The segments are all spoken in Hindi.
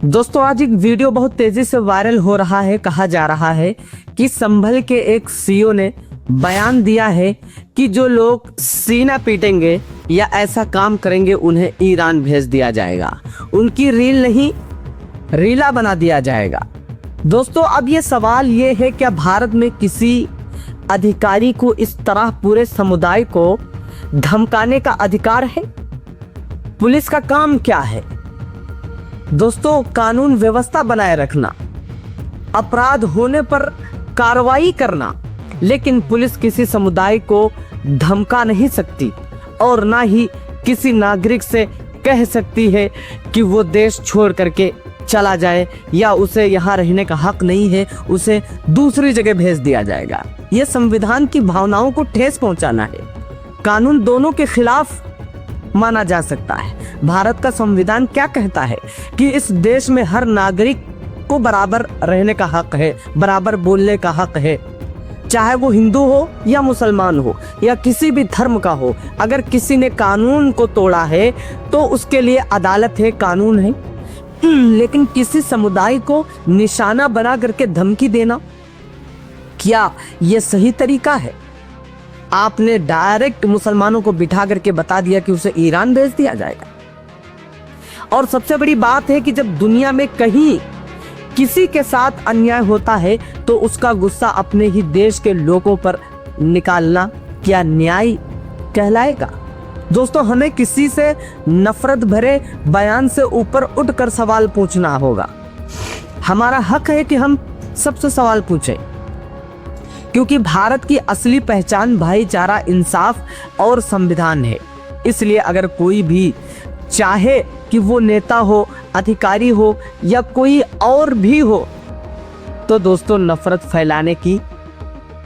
दोस्तों आज एक वीडियो बहुत तेजी से वायरल हो रहा है। कहा जा रहा है कि संभल के एक सीईओ ने बयान दिया है कि जो लोग सीना पीटेंगे या ऐसा काम करेंगे उन्हें ईरान भेज दिया जाएगा, उनकी रील नहीं रीला बना दिया जाएगा। दोस्तों अब ये सवाल ये है, क्या भारत में किसी अधिकारी को इस तरह पूरे समुदाय को धमकाने का अधिकार है? पुलिस का काम क्या है? दोस्तों कानून व्यवस्था बनाए रखना, अपराध होने पर कार्रवाई करना, लेकिन पुलिस किसी समुदाय को धमका नहीं सकती और ना ही किसी नागरिक से कह सकती है कि वो देश छोड़ करके चला जाए या उसे यहाँ रहने का हक नहीं है, उसे दूसरी जगह भेज दिया जाएगा। ये संविधान की भावनाओं को ठेस पहुंचाना है। कानून दोनों के खिलाफ माना जा सकता है। भारत का संविधान क्या कहता है कि इस देश में हर नागरिक को बराबर रहने का हक है, बराबर बोलने का हक है, चाहे वो हिंदू हो या मुसलमान हो या किसी भी धर्म का हो। अगर किसी ने कानून को तोड़ा है तो उसके लिए अदालत है, कानून है। लेकिन किसी समुदाय को निशाना बना करके धमकी देना, क्या यह सही तरीका है? आपने डायरेक्ट मुसलमानों को बिठा करके बता दिया कि उसे ईरान भेज दिया जाएगा। और सबसे बड़ी बात है कि जब दुनिया में कहीं किसी के साथ अन्याय होता है तो उसका गुस्सा अपने ही देश के लोगों पर निकालना क्या न्याय कहलाएगा? दोस्तों हमें किसी से नफरत भरे बयान से ऊपर उठकर सवाल पूछना होगा। हमारा हक है कि हम सबसे सवाल पूछें, क्योंकि भारत की असली पहचान भाईचारा, इंसाफ और संविधान है। इसलिए अगर कोई भी चाहे कि वो नेता हो, अधिकारी हो या कोई और भी हो, तो दोस्तों नफरत फैलाने की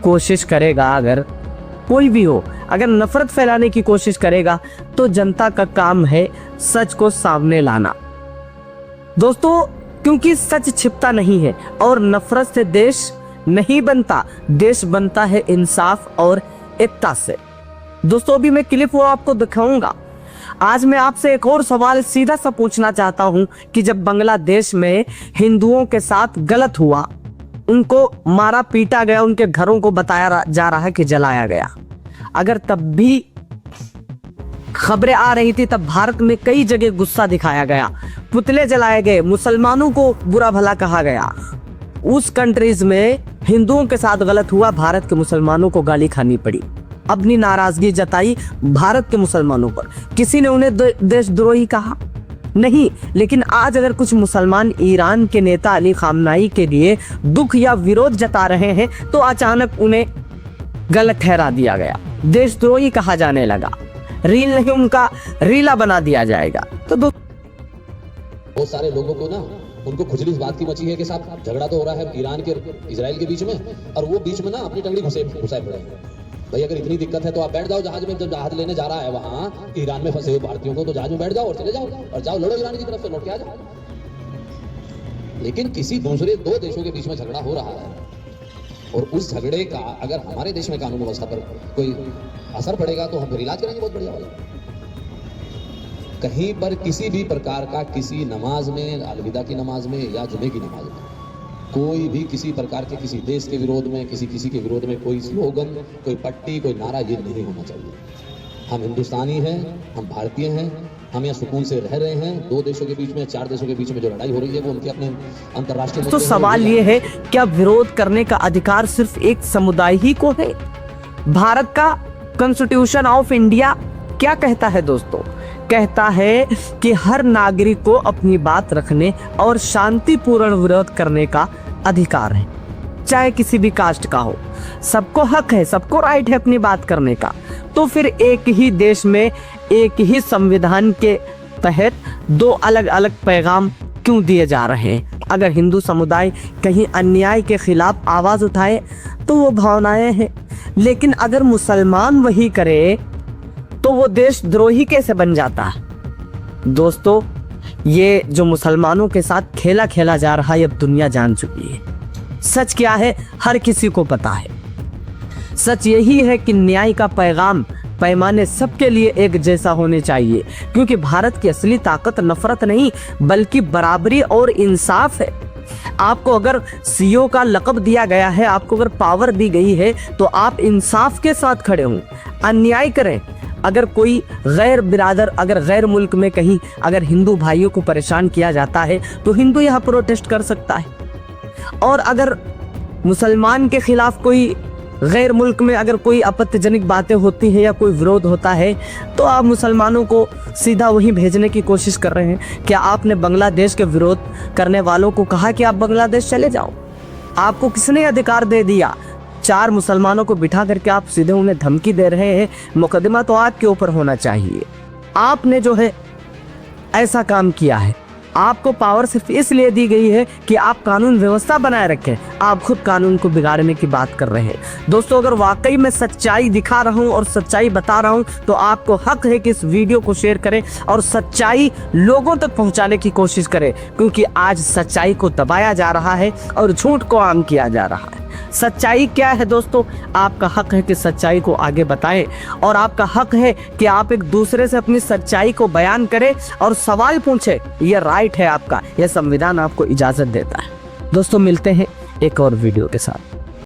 कोशिश करेगा, अगर कोई भी हो, अगर नफरत फैलाने की कोशिश करेगा तो जनता का काम है सच को सामने लाना। दोस्तों क्योंकि सच छिपता नहीं है और नफरत से देश नहीं बनता, देश बनता है इंसाफ और एकता से। दोस्तों अभी मैं क्लिप वो आपको दिखाऊंगा। आज मैं आपसे एक और सवाल सीधा सा पूछना चाहता हूं कि जब बांग्लादेश में हिंदुओं के साथ गलत हुआ, उनको मारा पीटा गया, उनके घरों को बताया जा रहा है कि जलाया गया, अगर तब भी खबरें आ रही थी, तब भारत में कई जगह गुस्सा दिखाया गया, पुतले जलाए गए, मुसलमानों को बुरा भला कहा गया। उस कंट्रीज में हिंदुओं के साथ गलत हुआ, भारत के मुसलमानों को गाली खानी पड़ी, अपनी नाराजगी जताई भारत के मुसलमानों पर। किसी ने उन्हें देशद्रोही कहा नहीं। लेकिन आज अगर कुछ मुसलमान ईरान के नेता अली खामनाई के लिए दुख या विरोध जता रहे हैं तो अचानक उन्हें गलत ठहरा दिया गया, देशद्रोही कहा जाने लगा, रील नहीं उनका रीला बना दिया जाएगा। तो बहुत सारे लोगों को ना उनको खुजली इस बात की मची है कि साहब झगड़ा तो हो रहा है ईरान के इजराइल के बीच में, और वो बीच में ना अपनी टंगड़ी घुसाए पड़े हैं। भाई अगर इतनी दिक्कत है तो आप बैठ जाओ जहाज में, जब जहाज लेने जा रहा है वहां ईरान में फंसे हुए भारतीयों को, तो जहाज में बैठ जाओ और चले जाओ और जाओ लड़ो ईरान की तरफ से, लौट के आ जाओ। लेकिन किसी दूसरे दो देशों के बीच में झगड़ा हो रहा है और उस झगड़े का अगर हमारे देश में कानून व्यवस्था पर कोई असर पड़ेगा तो हम फिर इलाज करेंगे बहुत बढ़िया वाला। कहीं पर किसी भी प्रकार का किसी नमाज में, अलविदा की नमाज में या जुमे की नमाज में कोई भी किसी प्रकार के किसी देश के विरोध में, किसी के विरोध में कोई स्लोगन, कोई पट्टी, कोई नारा ये नहीं होना चाहिए। हम हिंदुस्तानी हैं, हम भारतीय हैं, हम यहाँ सुकून से रह रहे हैं। दो देशों के बीच में, चार देशों के बीच में जो लड़ाई हो रही है वो उनके अपने अंतर्राष्ट्रीय। तो सवाल ये है, क्या विरोध करने का अधिकार सिर्फ एक समुदाय ही को है? भारत का कॉन्स्टिट्यूशन ऑफ इंडिया क्या कहता है दोस्तों? कहता है कि हर नागरिक को अपनी बात रखने और शांतिपूर्ण विरोध करने का अधिकार है, चाहे किसी भी कास्ट का हो। सबको हक है, सबको राइट है अपनी बात करने का। तो फिर एक ही देश में एक ही संविधान के तहत दो अलग अलग पैगाम क्यों दिए जा रहे हैं? अगर हिंदू समुदाय कहीं अन्याय के खिलाफ आवाज उठाए तो वो भावनाएं हैं, लेकिन अगर मुसलमान वही करे तो वो देशद्रोही कैसे बन जाता है? दोस्तों ये जो मुसलमानों के साथ खेला खेला जा रहा है अब दुनिया जान चुकी है। सच क्या है हर किसी को पता है। सच यही है कि न्याय का पैगाम पैमाने सबके लिए एक जैसा होने चाहिए, क्योंकि भारत की असली ताकत नफरत नहीं बल्कि बराबरी और इंसाफ है। आपको अगर सीओ का लक़ब दिया गया है, आपको अगर पावर दी गई है, तो आप इंसाफ के साथ खड़े हों, अन्याय करें। अगर कोई गैर बिरादर, अगर गैर मुल्क में कहीं अगर हिंदू भाइयों को परेशान किया जाता है तो हिंदू यहाँ प्रोटेस्ट कर सकता है। और अगर मुसलमान के खिलाफ कोई गैर मुल्क में अगर कोई आपत्तिजनक बातें होती हैं या कोई विरोध होता है तो आप मुसलमानों को सीधा वहीं भेजने की कोशिश कर रहे हैं। क्या आपने बांग्लादेश के विरोध करने वालों को कहा कि आप बांग्लादेश चले जाओ? आपको किसने अधिकार दे दिया? 4 मुसलमानों को बिठा करके आप सीधे उन्हें धमकी दे रहे हैं। मुकदमा तो आपके ऊपर होना चाहिए। आपने जो है ऐसा काम किया है। आपको पावर सिर्फ इसलिए दी गई है कि आप कानून व्यवस्था बनाए रखें, आप खुद कानून को बिगाड़ने की बात कर रहे हैं। दोस्तों, अगर वाकई मैं सच्चाई दिखा रहा हूं और सच्चाई बता रहा हूं तो आपको हक है कि इस वीडियो को शेयर करें और सच्चाई लोगों तक पहुंचाने की कोशिश करें, क्योंकि आज सच्चाई को दबाया जा रहा है और झूठ को आम किया जा रहा है। सच्चाई क्या है दोस्तों? आपका हक है कि सच्चाई को आगे बताएं और आपका हक है कि आप एक दूसरे से अपनी सच्चाई को बयान करें और सवाल पूछें। यह राइट है आपका, यह संविधान आपको इजाजत देता है। दोस्तों, मिलते हैं एक और वीडियो के साथ।